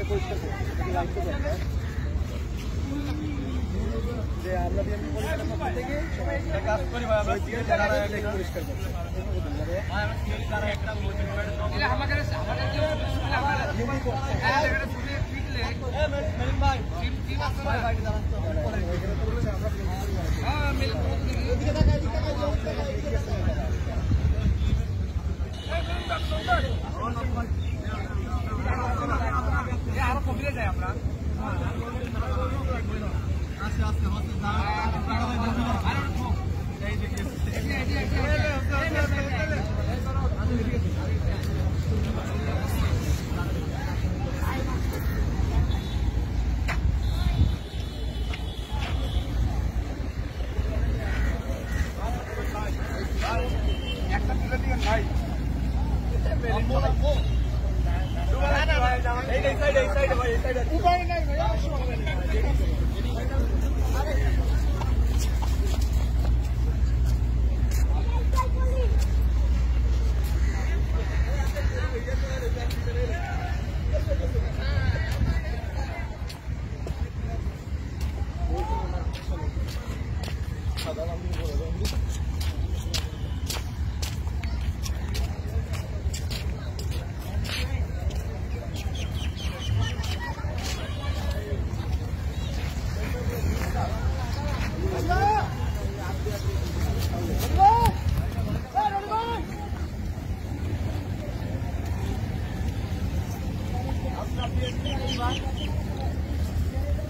যে আমরা বিএনপি পরিবারের পক্ষ থেকে কাজ করি পরিষ্কার আরো কমিয়ে যায় আমরা আস্তে আস্তে একটা তুলে দিয়ে ভাই উপায় নাই ভাই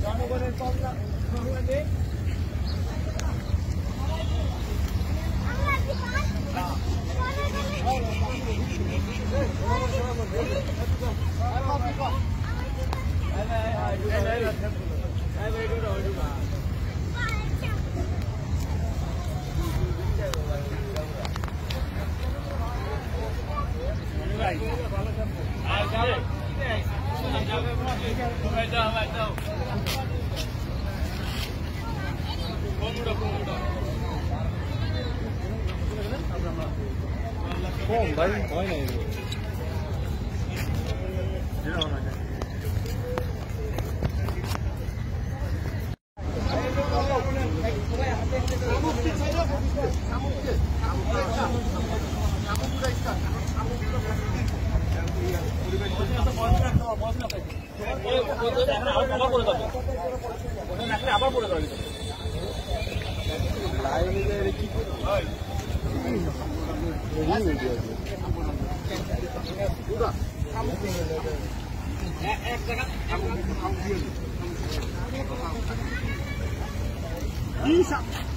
জনগণের কল্যাণ ভাই হয় নাই আবার পড়ে যাবে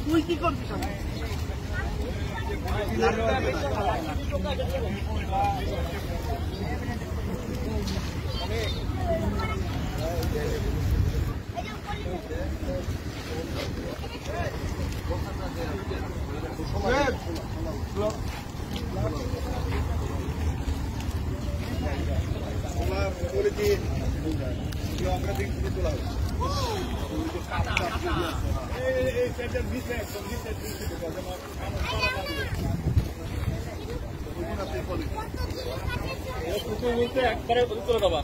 তুই কি করছিস আমরা দেখতে তোলা হবে একবারে তুলে দেবা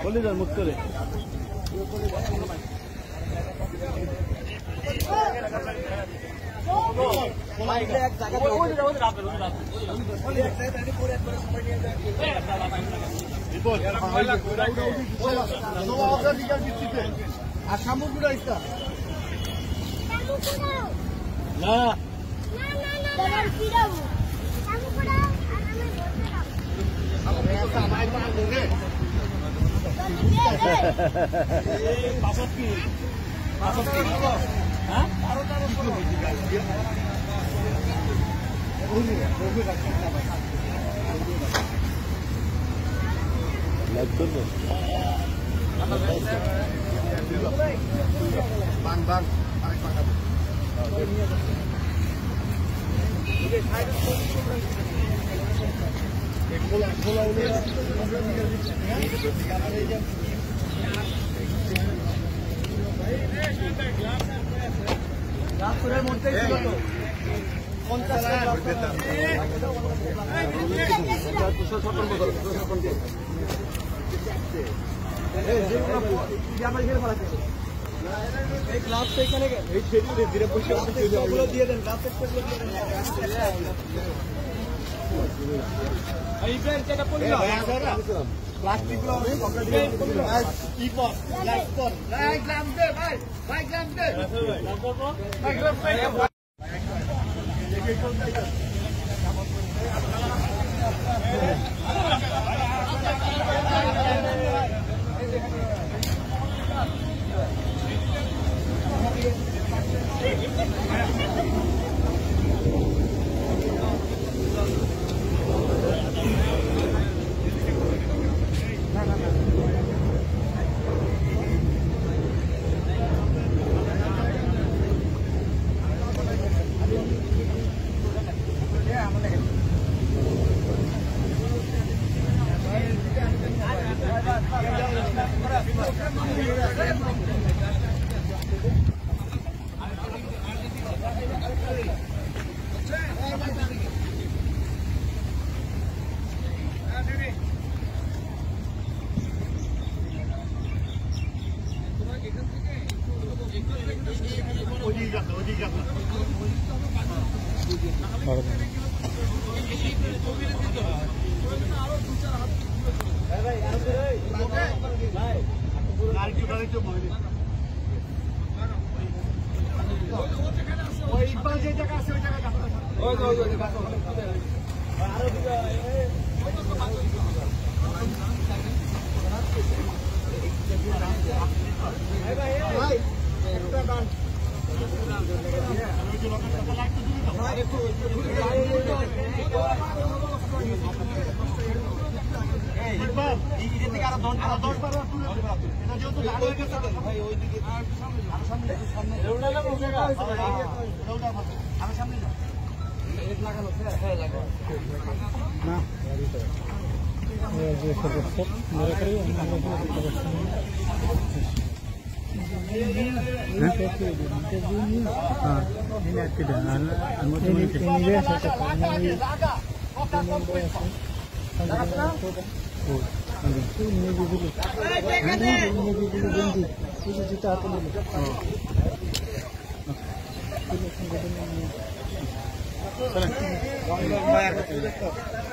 বলিদার মুখ করে আর সামগ্রীটা ইচ্ছা না রাজপুরের মধ্যেই ছিল তো 50 এই গ্লাভস এখানে এই ছেড়ে ধীরে বসে ওগুলো দিয়ে দেন গ্লাভস এক্সপ্রেসগুলো দিয়ে দেন এই ব্র্যান্ড যেটা পড়লো প্লাস্টিক গুলো আমি পকেট দিয়ে কি পট লাইক পট লাইক গ্লাভস দে ভাই ভাই গ্লাভস দে ভাই গ্লাভস দে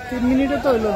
तीन मिनट तो हलो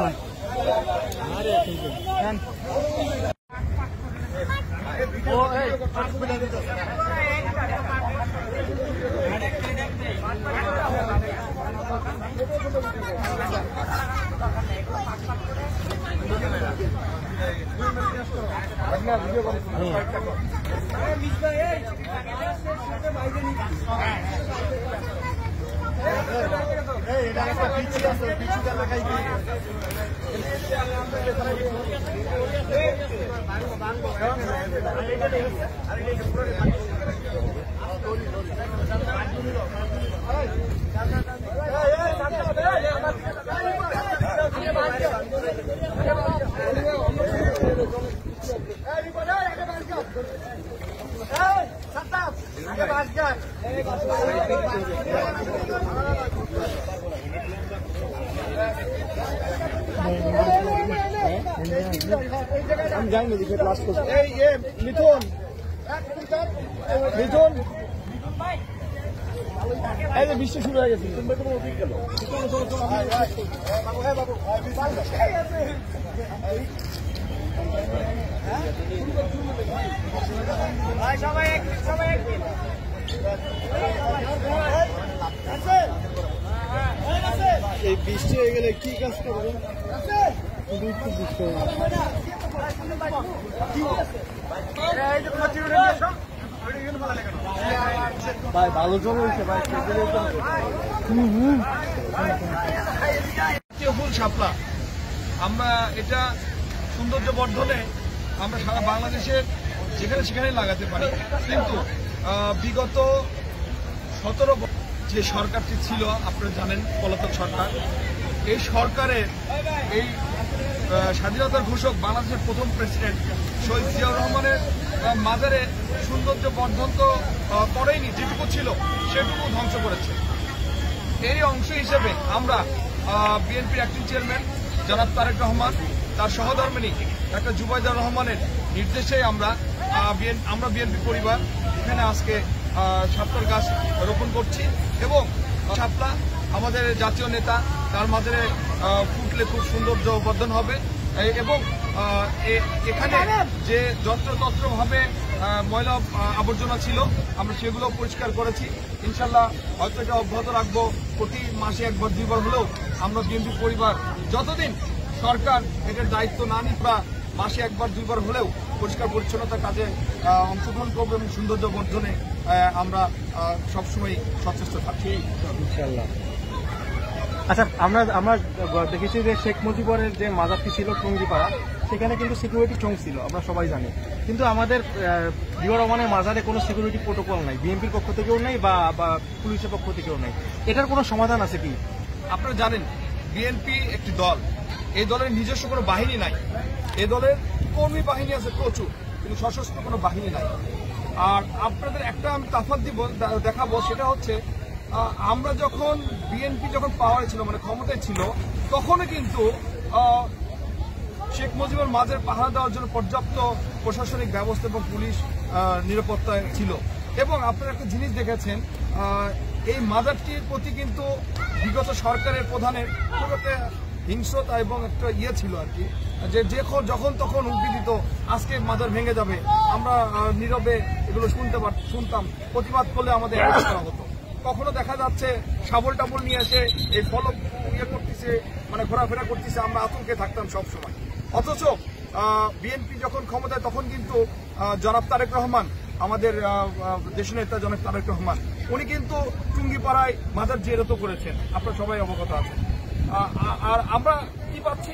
हम जाएंगे देखिए लास्ट को ये मिथुन मिथुन ऐसे বৃষ্টি শুরু হয়ে গেছে তুমি কোনো ওদিক গেল বাবু হ্যাঁ বাবু ভাই সবাই এক এই বৃষ্টি হয়ে গেলে কি কাজ করবেন ভাই ভালো জল হয়েছে ভাই ফুল শাপলা আমরা এটা সৌন্দর্য বর্ধনে আমরা সারা বাংলাদেশের যেখানে সেখানে লাগাতে পারি, কিন্তু বিগত 17 যে সরকারটি ছিল আপনারা জানেন পলাতক সরকার, এই সরকারের এই স্বাধীনতার ঘোষক বাংলাদেশের প্রথম প্রেসিডেন্ট শহীদ জিয়াউর রহমানের মাজারে সৌন্দর্য বর্ধন তো করেইনি, যেটুকু ছিল সেটুকু ধ্বংস করেছে। এই অংশ হিসেবে আমরা বিএনপির অ্যাক্টিং চেয়ারম্যান জনাব তারেক রহমান, তার সহধর্মিণী ডাক্তার জুবাইদা রহমানের নির্দেশে আমরা বিএনপি পরিবার এখানে আজকে শাপলার গাছ রোপণ করছি এবং শাপলা আমাদের জাতীয় নেতা, তার মাঝে ফুটলে খুব সৌন্দর্য বর্ধন হবে এবং এখানে যে যত্রতত্রভাবে ময়লা আবর্জনা ছিল আমরা সেগুলো পরিষ্কার করেছি। ইনশাল্লাহ হয়তো এটা অব্যাহত রাখবো। প্রতি মাসে একবার দুইবার হলেও আমরা বিএনপি পরিবার যতদিন সরকার এটার দায়িত্ব না নিক বা মাসে একবার দুইবার হলেও পরিষ্কার পরিচ্ছন্নতার কাজে অংশগ্রহণ করবো এবং সৌন্দর্য বর্ধনে আমরা সবসময় সচেষ্ট থাকি ইনশাল্লাহ। আচ্ছা, আমরা দেখেছি যে শেখ মুজিবরের যে মাজারটি ছিল টুঙ্গিপাড়া, সেখানে কিন্তু সিকিউরিটি চোং ছিল, আমরা সবাই জানি। কিন্তু আমাদের জিয়াউর রহমানের মাজারে কোনো সিকিউরিটি প্রোটোকল নাই, বিএনপির পক্ষ থেকেও নেই বা পুলিশের পক্ষ থেকেও নেই। এটার কোনো সমাধান আছে কি? আপনারা জানেন বিএনপি একটি দল, এই দলের নিজস্ব কোনো বাহিনী নাই। এই দলের কর্মী বাহিনী আছে প্রচুর, কিন্তু সশস্ত্র কোনো বাহিনী নাই। আর আপনাদের একটা আমি তাফাত দেখাবো, সেটা হচ্ছে আমরা যখন বিএনপি যখন পাওয়ারে ছিল, মানে ক্ষমতায় ছিল, তখনও কিন্তু শেখ মুজিবুর মাজার পাহারা দেওয়ার জন্য পর্যাপ্ত প্রশাসনিক ব্যবস্থা এবং পুলিশ নিরাপত্তায় ছিল। এবং আপনারা একটা জিনিস দেখেছেন, এই মাজারটির প্রতি কিন্তু বিগত সরকারের প্রধানের খুব একটা হিংস্রতা এবং একটা ছিল আর কি, যে যখন তখন হুমকি দিত আজকে মাজার ভেঙে যাবে, আমরা নীরবে এগুলো শুনতাম, প্রতিবাদ করলে আমাদের অ্যারেস্ট করা হতো। কখনো দেখা যাচ্ছে শাবল টাবল নিয়ে এসে এই ফলক করতেছে, মানে ঘোরাফেরা করতেছে, আমরা আতঙ্কে থাকতাম সব সময়। অথচ বিএনপি যখন ক্ষমতায় তখন কিন্তু জনাব তারেক রহমান, আমাদের দেশনেতা জনাব তারেক রহমান, উনি কিন্তু টুঙ্গিপাড়ায় মাজার জিয়ারত করেছেন, আপনারা সবাই অবগত আছেন। আর আমরা কি পাচ্ছি,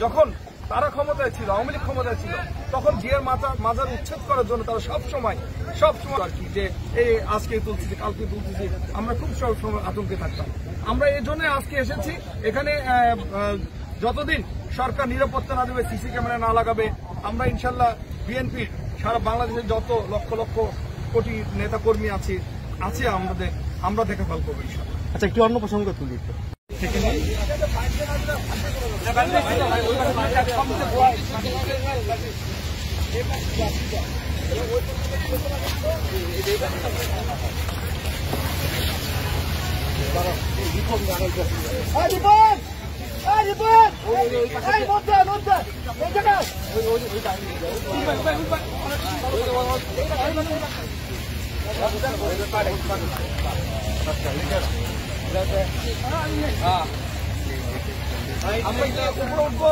যখন তারা ক্ষমতায় ছিল, আওয়ামী লীগ ক্ষমতায় ছিল, তখন জিয়ার মাজার উচ্ছেদ করার জন্য তারা সব সময় আর কি, যে এই আজকে তুলতেছি কালকে তুলতেছি, আমরা খুব সব সময় আতঙ্কে থাকতাম। আমরা এই জন্য আজকে এসেছি এখানে, যতদিন সরকার নিরাপত্তা না দেবে, সিসি ক্যামেরা না লাগাবে, আমরা ইনশাল্লাহ বিএনপির সারা বাংলাদেশের যত লক্ষ লক্ষ কোটি নেতা কর্মী আছে আমরা দেখে ফেল করবো ইনশাল্লাহ। আচ্ছা, একটু অন্য প্রসঙ্গ তুলি। আমরা উপরে উঠবো।